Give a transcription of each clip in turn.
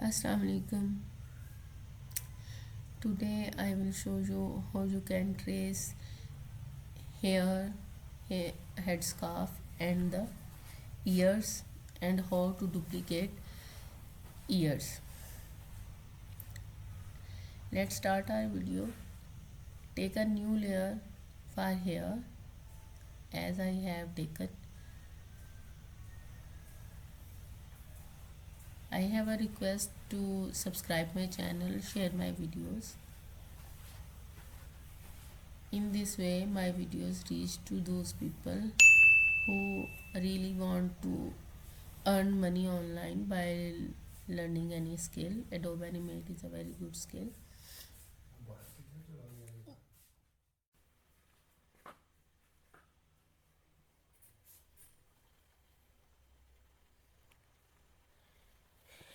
Assalamu alaikum. Today I will show you how you can trace hair, headscarf and the ears, and how to duplicate ears. Let's start our video. Take a new layer for hair as I have taken. I have a request to subscribe my channel, share my videos. In this way my videos reach to those people who really want to earn money online by learning any skill. Adobe Animate is a very good skill.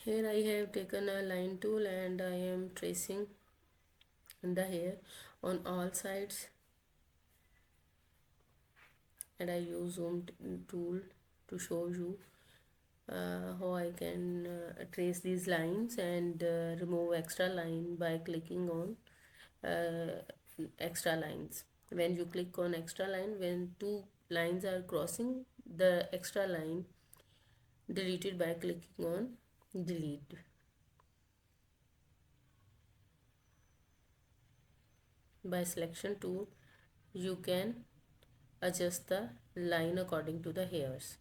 Here I have taken a line tool and I am tracing the hair on all sides, and I use zoom tool to show you how I can trace these lines and remove extra line by clicking on uh, extra lines. When you click on extra line, when two lines are crossing, the extra line deleted by clicking on delete. By selection tool you can adjust the line according to the hairs.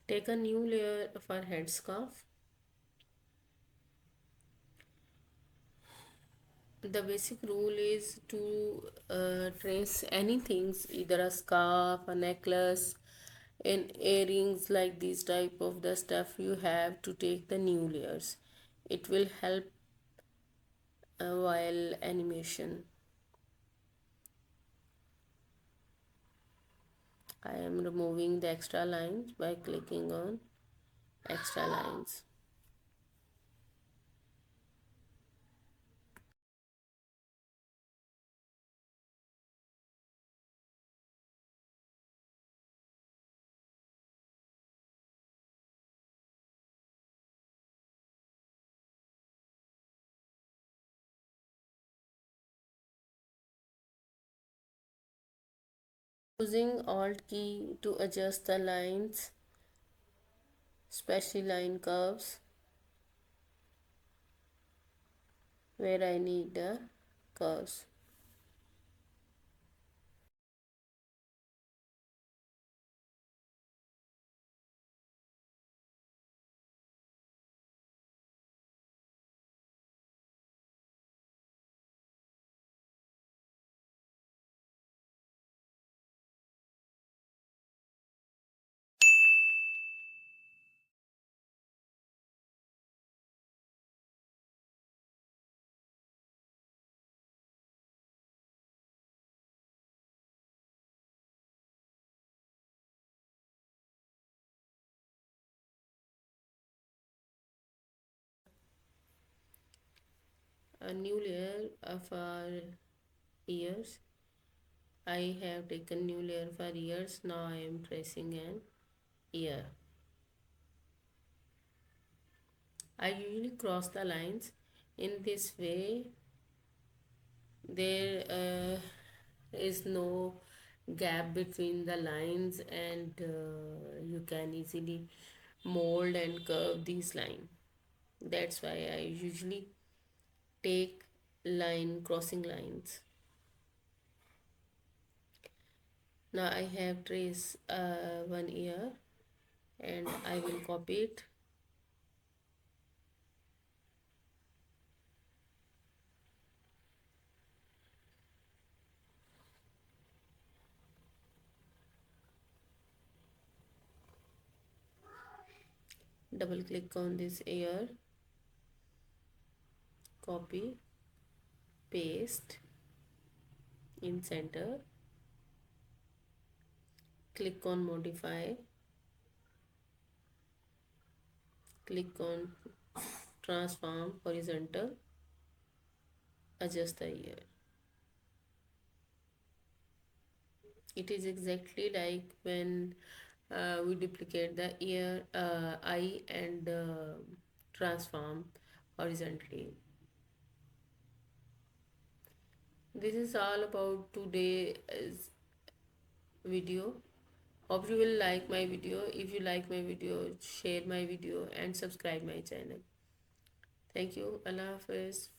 Take a new layer for headscarf. The basic rule is to trace anything, either a scarf, a necklace, and earrings, like this type of the stuff. You have to take the new layers. It will help while animation. I am removing the extra lines by clicking on extra lines. Using Alt key to adjust the lines, especially line curves where I need the curves. A new layer for ears. I have taken new layer for ears. Now I am tracing an ear. I usually cross the lines. In this way there is no gap between the lines, and you can easily mold and curve these lines. That's why I usually take line crossing lines. Now I have trace one ear, and I will copy it. Double click on this ear, copy, paste in center, click on modify, click on transform horizontal, adjust the ear. It is exactly like when we duplicate the ear, eye, and transform horizontally. This is all about today's video. Hope you will like my video. If you like my video, share my video and subscribe my channel. Thank you. Allah Hafiz.